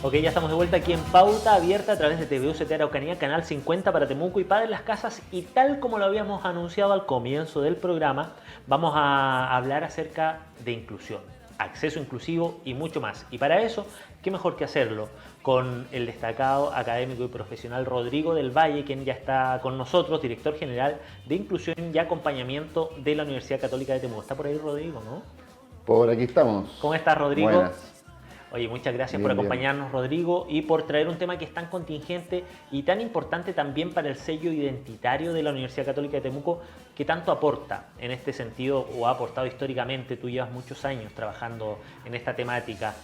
Ok, ya estamos de vuelta aquí en Pauta Abierta a través de TVUCT Araucanía, Canal 50 para Temuco y Padre Las Casas. Y tal como lo habíamos anunciado al comienzo del programa, vamos a hablar acerca de inclusión, acceso inclusivo y mucho más. Y para eso, ¿qué mejor que hacerlo con el destacado académico y profesional Rodrigo del Valle, quien ya está con nosotros, director general de Inclusión y Acompañamiento de la Universidad Católica de Temuco? Está por ahí Rodrigo, ¿no? Por aquí estamos. ¿Cómo estás, Rodrigo? Buenas. Oye, muchas gracias por Bien, bien. acompañarnos, Rodrigo, y por traer un tema que es tan contingente y tan importante también para el sello identitario de la Universidad Católica de Temuco, que tanto aporta en este sentido o ha aportado históricamente. Tú llevas muchos años trabajando en esta temática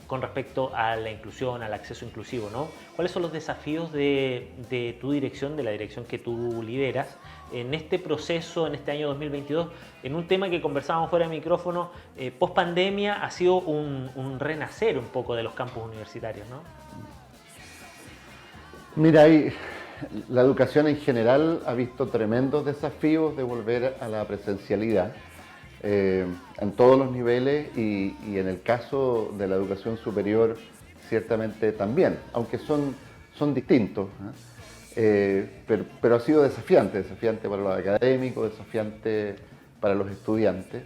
con respecto a la inclusión, al acceso inclusivo, ¿no? ¿Cuáles son los desafíos de tu dirección, de la dirección que tú lideras, en este proceso, en este año 2022, en un tema que conversábamos fuera de micrófono? Post pandemia ha sido un renacer un poco de los campus universitarios, ¿no? Mira, la educación en general ha visto tremendos desafíos de volver a la presencialidad en todos los niveles y en el caso de la educación superior ciertamente también, aunque son distintos, pero ha sido desafiante para los académicos, desafiante para los estudiantes.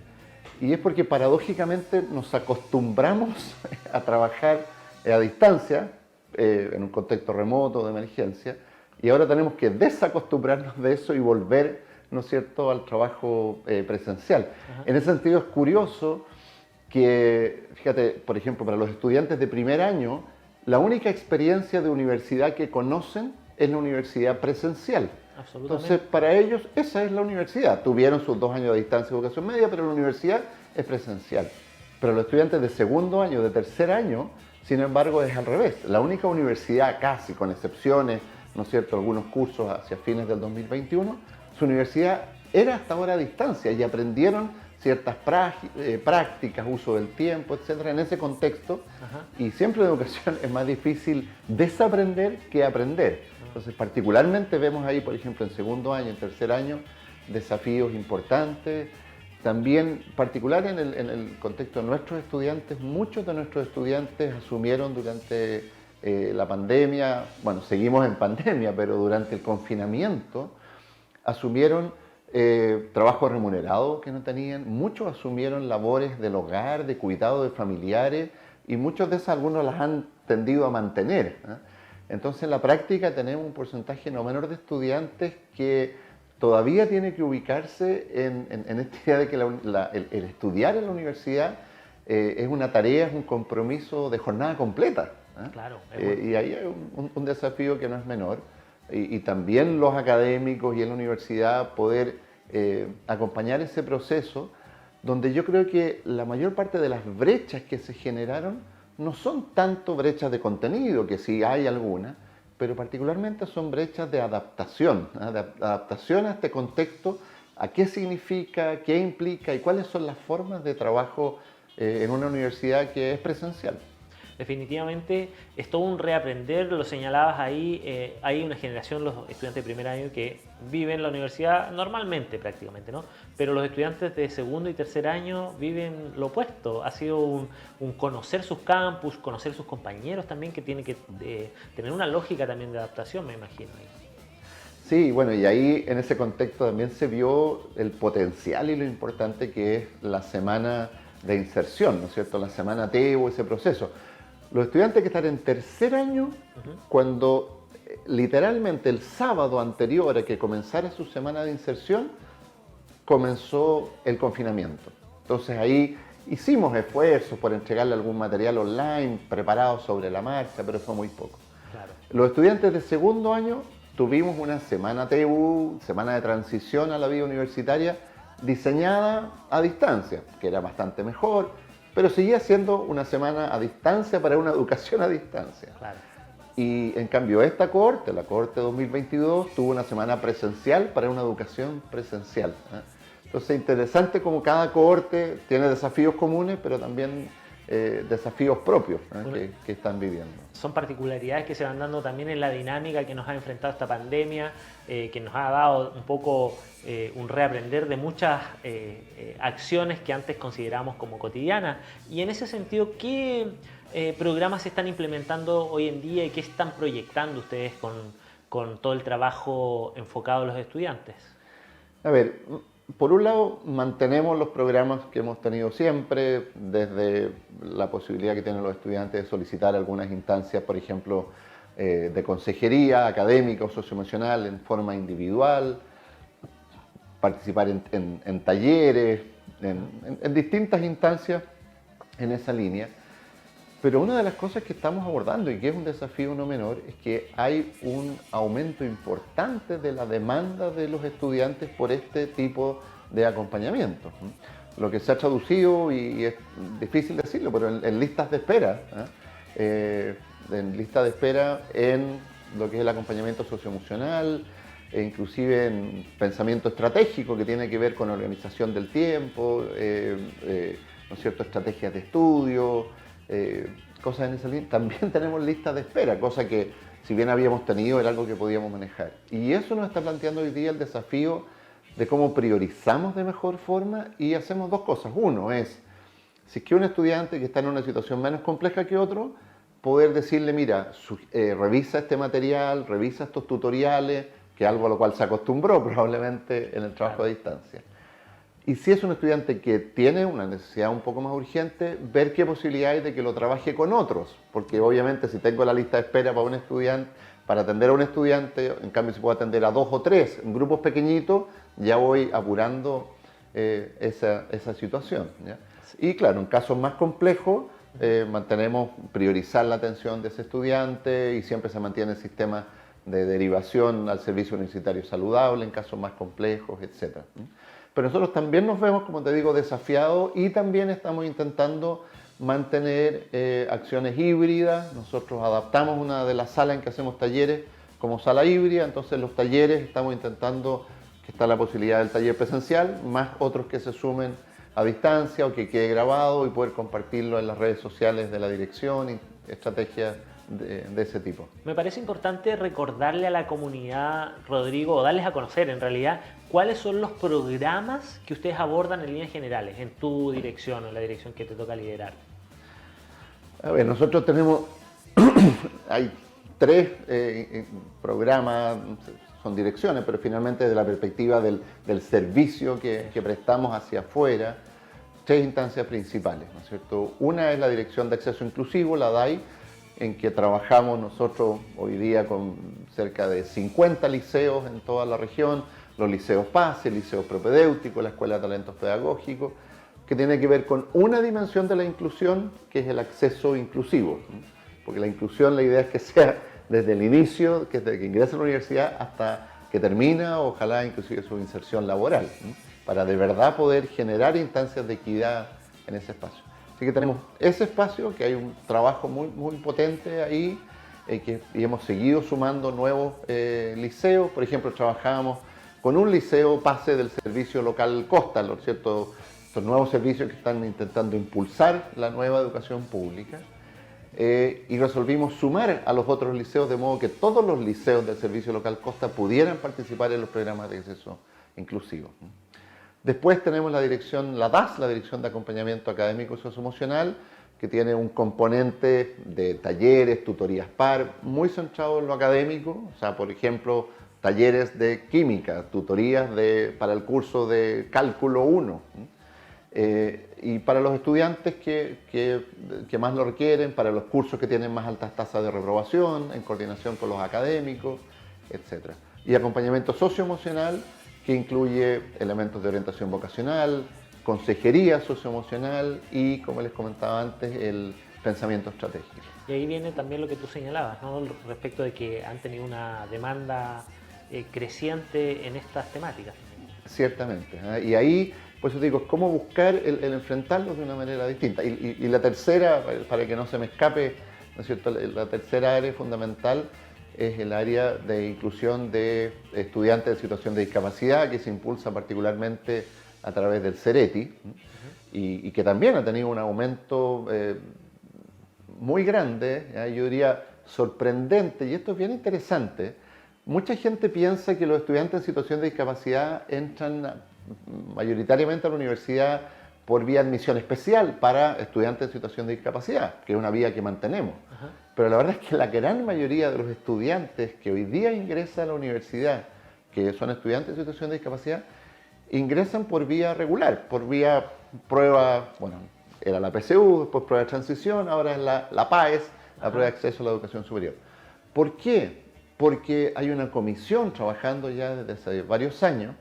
Y es porque paradójicamente nos acostumbramos a trabajar a distancia, en un contexto remoto de emergencia, y ahora tenemos que desacostumbrarnos de eso y volver, ¿no es cierto?, al trabajo presencial. Ajá. En ese sentido es curioso que, fíjate, por ejemplo, para los estudiantes de primer año, la única experiencia de universidad que conocen es la universidad presencial. Absolutamente. Entonces, para ellos, esa es la universidad. Tuvieron sus 2 años de distancia de educación media, pero la universidad es presencial. Pero los estudiantes de segundo año, de tercer año, sin embargo, es al revés. La única universidad, casi con excepciones, ¿no es cierto?, algunos cursos hacia fines del 2021, su universidad era hasta ahora a distancia y aprendieron ciertas prácticas, uso del tiempo, etcétera, en ese contexto. Ajá. Y siempre en educación es más difícil desaprender que aprender. Entonces, particularmente vemos ahí, por ejemplo, en segundo año, en tercer año, desafíos importantes. También, particular en el contexto de nuestros estudiantes, muchos de nuestros estudiantes asumieron durante la pandemia, bueno, seguimos en pandemia, pero durante el confinamiento, asumieron trabajo remunerado que no tenían, muchos asumieron labores del hogar, de cuidado de familiares, y muchos de esas algunos las han tendido a mantener, ¿eh? Entonces, en la práctica tenemos un porcentaje no menor de estudiantes que todavía tiene que ubicarse en esta idea de que el estudiar en la universidad es una tarea, es un compromiso de jornada completa, ¿eh? Claro. Y ahí hay un desafío que no es menor. Y también los académicos y en la universidad poder acompañar ese proceso, donde yo creo que la mayor parte de las brechas que se generaron no son tanto brechas de contenido, que sí hay algunas, pero particularmente son brechas de adaptación, ¿eh? De adaptación a este contexto, a qué significa, qué implica y cuáles son las formas de trabajo en una universidad que es presencial. Definitivamente es todo un reaprender, lo señalabas ahí, hay una generación, los estudiantes de primer año, que viven la universidad normalmente prácticamente, ¿no? Pero los estudiantes de segundo y tercer año viven lo opuesto. Ha sido un conocer sus campus, conocer sus compañeros también, que tiene que tener una lógica también de adaptación, me imagino. Sí, bueno, y ahí en ese contexto también se vio el potencial y lo importante que es la semana de inserción, ¿no es cierto? La semana TEU, ese proceso. Los estudiantes que están en tercer año, cuando literalmente el sábado anterior a que comenzara su semana de inserción, comenzó el confinamiento. Entonces ahí hicimos esfuerzos por entregarle algún material online, preparado sobre la marcha, pero fue muy poco. Claro. Los estudiantes de segundo año tuvimos una semana TU, semana de transición a la vida universitaria, diseñada a distancia, que era bastante mejor, pero seguía siendo una semana a distancia para una educación a distancia. Claro. Y en cambio esta cohorte, la cohorte 2022, tuvo una semana presencial para una educación presencial, ¿eh? Entonces, interesante como cada cohorte tiene desafíos comunes, pero también desafíos propios Bueno, que están viviendo. son particularidades que se van dando también en la dinámica que nos ha enfrentado esta pandemia, que nos ha dado un poco un reaprender de muchas acciones que antes considerábamos como cotidianas. Y en ese sentido, ¿qué programas se están implementando hoy en día y qué están proyectando ustedes con todo el trabajo enfocado a los estudiantes? A ver, por un lado, mantenemos los programas que hemos tenido siempre, desde la posibilidad que tienen los estudiantes de solicitar algunas instancias, por ejemplo, de consejería académica o socioemocional en forma individual, participar en talleres, en distintas instancias en esa línea. Pero una de las cosas que estamos abordando y que es un desafío no menor es que hay un aumento importante de la demanda de los estudiantes por este tipo de acompañamiento. Lo que se ha traducido, y es difícil decirlo, pero en listas de espera, en listas de espera en lo que es el acompañamiento socioemocional, e inclusive en pensamiento estratégico que tiene que ver con organización del tiempo, ¿no es cierto?, estrategias de estudio, cosas en esa línea. También tenemos listas de espera, cosa que si bien habíamos tenido era algo que podíamos manejar. Y eso nos está planteando hoy día el desafío de cómo priorizamos de mejor forma y hacemos dos cosas. Uno es, si es que un estudiante que está en una situación menos compleja que otro, poder decirle, mira, revisa este material, revisa estos tutoriales, que es algo a lo cual se acostumbró probablemente en el trabajo a distancia. Y si es un estudiante que tiene una necesidad un poco más urgente, ver qué posibilidades de que lo trabaje con otros. Porque obviamente si tengo la lista de espera para un estudiante, para atender a un estudiante, en cambio si puedo atender a 2 o 3 en grupos pequeñitos, ya voy apurando esa situación, ¿ya? Y claro, en casos más complejos, mantenemos priorizar la atención de ese estudiante y siempre se mantiene el sistema de derivación al servicio universitario saludable en casos más complejos, etc. Pero nosotros también nos vemos, como te digo, desafiados y también estamos intentando mantener acciones híbridas. Nosotros adaptamos una de las salas en que hacemos talleres como sala híbrida, entonces los talleres estamos intentando que está la posibilidad del taller presencial, más otros que se sumen a distancia o que quede grabado y poder compartirlo en las redes sociales de la dirección y estrategias de ese tipo. Me parece importante recordarle a la comunidad, Rodrigo, o darles a conocer en realidad cuáles son los programas que ustedes abordan en líneas generales, en tu dirección o en la dirección que te toca liderar. A ver, nosotros tenemos, hay 3 programas, son direcciones, pero finalmente desde la perspectiva del servicio que prestamos hacia afuera, 3 instancias principales, ¿no es cierto? Una es la Dirección de Acceso Inclusivo, la DAI, en que trabajamos nosotros hoy día con cerca de 50 liceos en toda la región, los liceos PASE, liceos propedéuticos, la Escuela de Talentos Pedagógicos, que tiene que ver con una dimensión de la inclusión, que es el acceso inclusivo. Porque la inclusión, la idea es que sea desde el inicio, desde que ingresa a la universidad hasta que termina, ojalá inclusive su inserción laboral, para de verdad poder generar instancias de equidad en ese espacio. Así que tenemos ese espacio, que hay un trabajo muy potente ahí, y hemos seguido sumando nuevos liceos. Por ejemplo, trabajábamos con un liceo PASE del servicio local Costa, ¿no es cierto? Estos nuevos servicios que están intentando impulsar la nueva educación pública. Y resolvimos sumar a los otros liceos, de modo que todos los liceos del servicio local Costa pudieran participar en los programas de acceso inclusivo. Después tenemos la dirección, la DAS, la Dirección de Acompañamiento Académico y Socioemocional, que tiene un componente de talleres, tutorías par, muy centrado en lo académico, o sea, por ejemplo, talleres de química, tutorías para el curso de cálculo 1, y para los estudiantes que más lo requieren, para los cursos que tienen más altas tasas de reprobación, en coordinación con los académicos, etc. Y acompañamiento socioemocional, que incluye elementos de orientación vocacional, consejería socioemocional y, como les comentaba antes, el pensamiento estratégico. Y ahí viene también lo que tú señalabas, ¿no? Respecto de que han tenido una demanda creciente en estas temáticas. Ciertamente, y ahí, por eso digo, cómo buscar el enfrentarlos de una manera distinta. Y la tercera, para que no se me escape, ¿no es cierto?, la tercera área fundamental es el área de inclusión de estudiantes en situación de discapacidad, que se impulsa particularmente a través del CERETI. y que también ha tenido un aumento muy grande, yo diría sorprendente, y esto es bien interesante. Mucha gente piensa que los estudiantes en situación de discapacidad entran mayoritariamente a la universidad por vía de admisión especial para estudiantes en situación de discapacidad, que es una vía que mantenemos. Ajá. Pero la verdad es que la gran mayoría de los estudiantes que hoy día ingresan a la universidad, que son estudiantes en situación de discapacidad, ingresan por vía regular, por vía prueba, bueno, era la PSU, después prueba de transición, ahora es la PAES, la prueba de acceso a la educación superior. ¿Por qué? Porque hay una comisión trabajando ya desde hace varios años,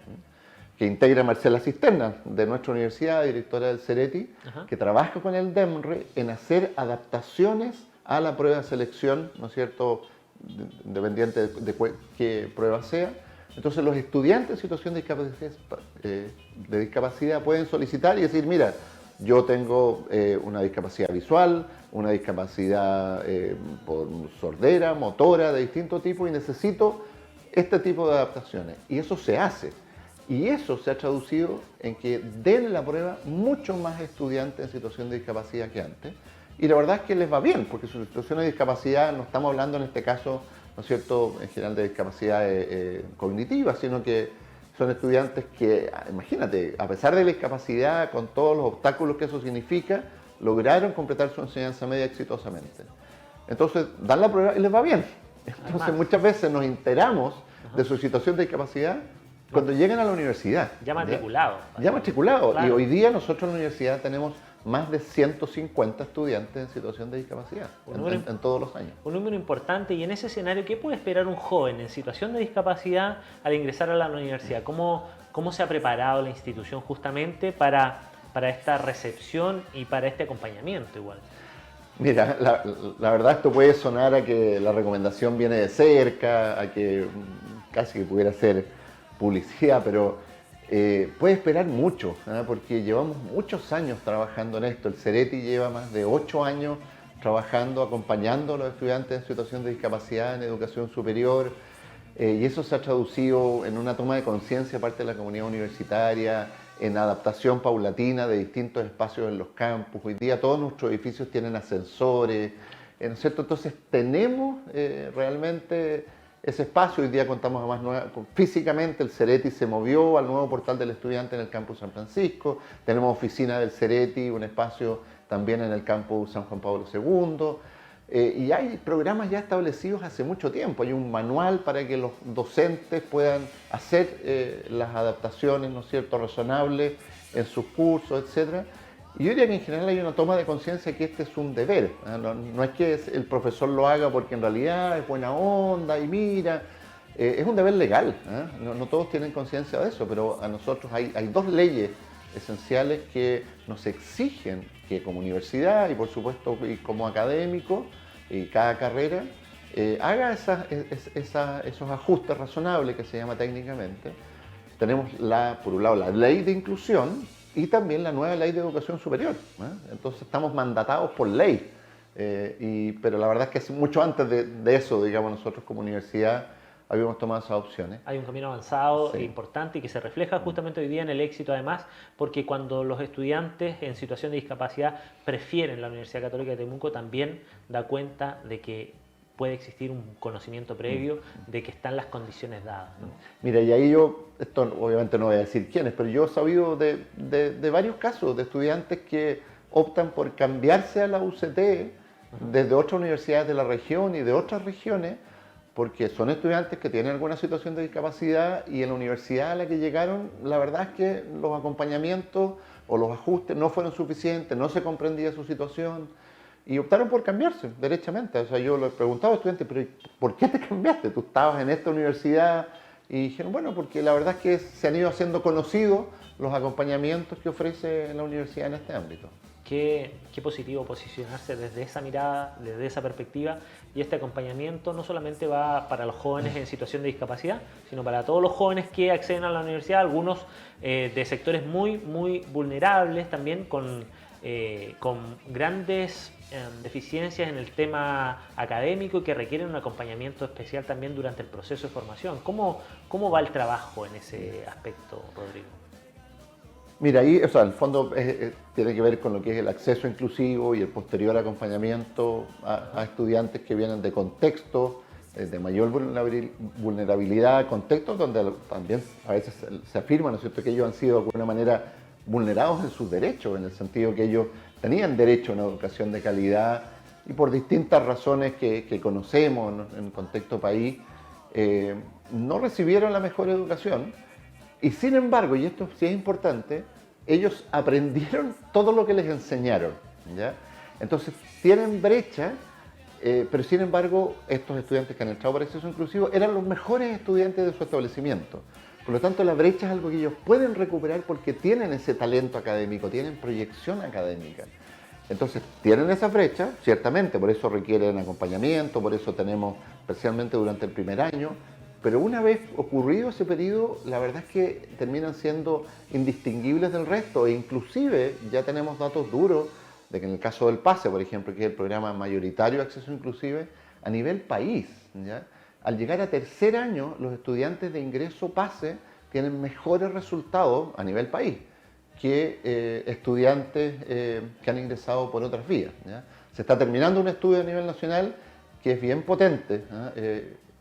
que integra Marcela Cisterna, de nuestra universidad, directora del CERETI, que trabaja con el DEMRE en hacer adaptaciones a la prueba de selección, ¿no es cierto?, dependiente de qué prueba sea. Entonces los estudiantes en situación de discapacidad pueden solicitar y decir, mira, yo tengo una discapacidad visual, una discapacidad por sordera, motora, de distinto tipo y necesito este tipo de adaptaciones. Y eso se hace. Y eso se ha traducido en que den la prueba muchos más estudiantes en situación de discapacidad que antes. Y la verdad es que les va bien, porque su situación de discapacidad, no estamos hablando en este caso, ¿no es cierto?, en general de discapacidad cognitiva, sino que son estudiantes que, imagínate, a pesar de la discapacidad, con todos los obstáculos que eso significa, lograron completar su enseñanza media exitosamente. Entonces, dan la prueba y les va bien. Entonces, muchas veces nos enteramos de su situación de discapacidad cuando llegan a la universidad. Ya matriculado. Ya matriculado. Claro. Y hoy día nosotros en la universidad tenemos más de 150 estudiantes en situación de discapacidad en todos los años. Un número importante. Y en ese escenario, ¿qué puede esperar un joven en situación de discapacidad al ingresar a la universidad? ¿Cómo se ha preparado la institución justamente para esta recepción y para este acompañamiento igual? Mira, la verdad esto puede sonar a que la recomendación viene de cerca, a que casi que pudiera ser publicidad, pero puede esperar mucho, porque llevamos muchos años trabajando en esto. El CERETI lleva más de 8 años trabajando, acompañando a los estudiantes en situación de discapacidad en educación superior, y eso se ha traducido en una toma de conciencia parte de la comunidad universitaria, en adaptación paulatina de distintos espacios en los campus. Hoy día todos nuestros edificios tienen ascensores, ¿no es cierto? Entonces tenemos realmente ese espacio. Hoy día contamos además físicamente, el CERETI se movió al nuevo portal del estudiante en el campus San Francisco, tenemos oficina del CERETI, un espacio también en el campus San Juan Pablo II, y hay programas ya establecidos hace mucho tiempo. Hay un manual para que los docentes puedan hacer las adaptaciones, ¿no es cierto?, razonables en sus cursos, etc. Y yo diría que en general hay una toma de conciencia que este es un deber, no es que el profesor lo haga porque en realidad es buena onda y mira, es un deber legal, no todos tienen conciencia de eso, pero a nosotros hay 2 leyes esenciales que nos exigen que como universidad y por supuesto y como académico y cada carrera haga esos ajustes razonables que se llama técnicamente. Tenemos por un lado la ley de inclusión y también la nueva ley de educación superior, entonces estamos mandatados por ley, pero la verdad es que mucho antes de eso, digamos, nosotros como universidad habíamos tomado esas opciones. Hay un camino avanzado Sí. e importante y que se refleja justamente hoy día en el éxito, además, porque cuando los estudiantes en situación de discapacidad prefieren la Universidad Católica de Temuco, también da cuenta de que puede existir un conocimiento previo, de que están las condiciones dadas, ¿no? Mira, y ahí esto obviamente no voy a decir quiénes, pero yo he sabido de varios casos de estudiantes que optan por cambiarse a la UCT desde otras universidades de la región y de otras regiones, porque son estudiantes que tienen alguna situación de discapacidad y en la universidad a la que llegaron, la verdad es que los acompañamientos o los ajustes no fueron suficientes, no se comprendía su situación y optaron por cambiarse derechamente. O sea, yo le preguntaba a estudiantes, pero ¿por qué te cambiaste? Tú estabas en esta universidad y dijeron, bueno, porque la verdad es que se han ido haciendo conocidos los acompañamientos que ofrece la universidad en este ámbito. Qué positivo posicionarse desde esa mirada, desde esa perspectiva, y este acompañamiento no solamente va para los jóvenes en situación de discapacidad, sino para todos los jóvenes que acceden a la universidad, algunos de sectores muy vulnerables, también con grandes deficiencias en el tema académico y que requieren un acompañamiento especial también durante el proceso de formación. ¿Cómo va el trabajo en ese aspecto, Rodrigo? Mira, ahí, o sea, en el fondo tiene que ver con lo que es el acceso inclusivo y el posterior acompañamiento a estudiantes que vienen de contextos de mayor vulnerabilidad, contextos donde también a veces se afirma, ¿no es cierto?, que ellos han sido de alguna manera vulnerados en sus derechos, en el sentido que ellos tenían derecho a una educación de calidad y por distintas razones que conocemos en el contexto país, no recibieron la mejor educación. Y sin embargo, y esto sí es importante, ellos aprendieron todo lo que les enseñaron, ¿ya? Entonces tienen brecha, pero sin embargo estos estudiantes que han entrado por acceso inclusivo eran los mejores estudiantes de su establecimiento. Por lo tanto, la brecha es algo que ellos pueden recuperar porque tienen ese talento académico, tienen proyección académica. Entonces, tienen esa brecha, ciertamente, por eso requieren acompañamiento, por eso tenemos, especialmente durante el primer año, pero una vez ocurrido ese periodo, la verdad es que terminan siendo indistinguibles del resto e inclusive ya tenemos datos duros de que en el caso del PASE, por ejemplo, que es el programa mayoritario de acceso inclusive, a nivel país, ¿ya? Al llegar a tercer año, los estudiantes de ingreso PASE tienen mejores resultados a nivel país que estudiantes que han ingresado por otras vías, ¿ya? Se está terminando un estudio a nivel nacional que es bien potente,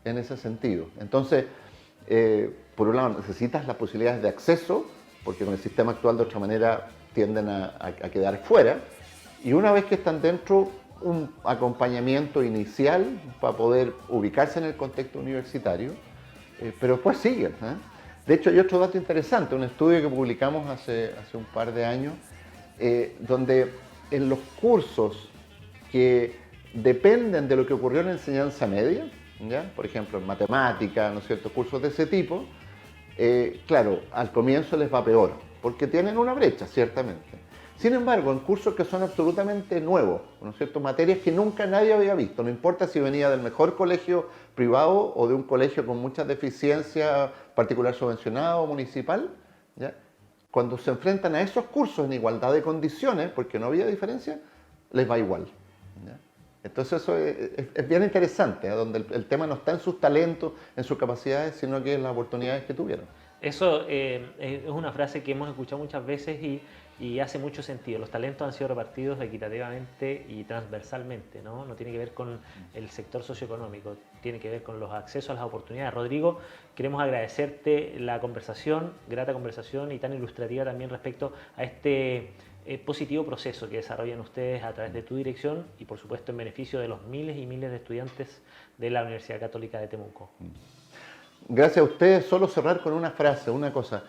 en ese sentido. Entonces, por un lado necesitas las posibilidades de acceso, porque con el sistema actual de otra manera tienden a quedar fuera, y una vez que están dentro, un acompañamiento inicial para poder ubicarse en el contexto universitario, pero después siguen, ¿eh? De hecho, hay otro dato interesante, un estudio que publicamos hace un par de años, donde en los cursos que dependen de lo que ocurrió en la enseñanza media, ¿ya? Por ejemplo, en matemática, ¿no es cierto?, cursos de ese tipo, claro, al comienzo les va peor, porque tienen una brecha, ciertamente. Sin embargo, en cursos que son absolutamente nuevos, ¿no es cierto?, materias que nunca nadie había visto, no importa si venía del mejor colegio privado o de un colegio con muchas deficiencias, particular subvencionado o municipal, ¿ya? Cuando se enfrentan a esos cursos en igualdad de condiciones, porque no había diferencia, les va igual, ¿ya? Entonces eso es bien interesante, ¿eh? Donde el tema no está en sus talentos, en sus capacidades, sino que en las oportunidades que tuvieron. Eso es una frase que hemos escuchado muchas veces y hace mucho sentido. Los talentos han sido repartidos equitativamente y transversalmente, ¿no? No tiene que ver con el sector socioeconómico, tiene que ver con los accesos a las oportunidades. Rodrigo, queremos agradecerte la conversación, grata conversación y tan ilustrativa también respecto a este positivo proceso que desarrollan ustedes a través de tu dirección y por supuesto en beneficio de los miles y miles de estudiantes de la Universidad Católica de Temuco. Gracias a ustedes, solo cerrar con una frase, una cosa.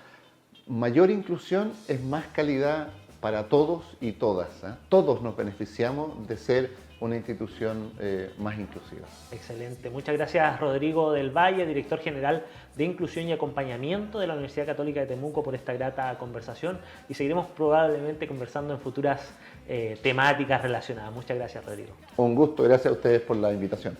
Mayor inclusión es más calidad para todos y todas, ¿eh? Todos nos beneficiamos de ser una institución más inclusiva. Excelente. Muchas gracias, Rodrigo del Valle, director general de Inclusión y Acompañamiento de la Universidad Católica de Temuco, por esta grata conversación y seguiremos probablemente conversando en futuras temáticas relacionadas. Muchas gracias, Rodrigo. Un gusto, gracias a ustedes por la invitación.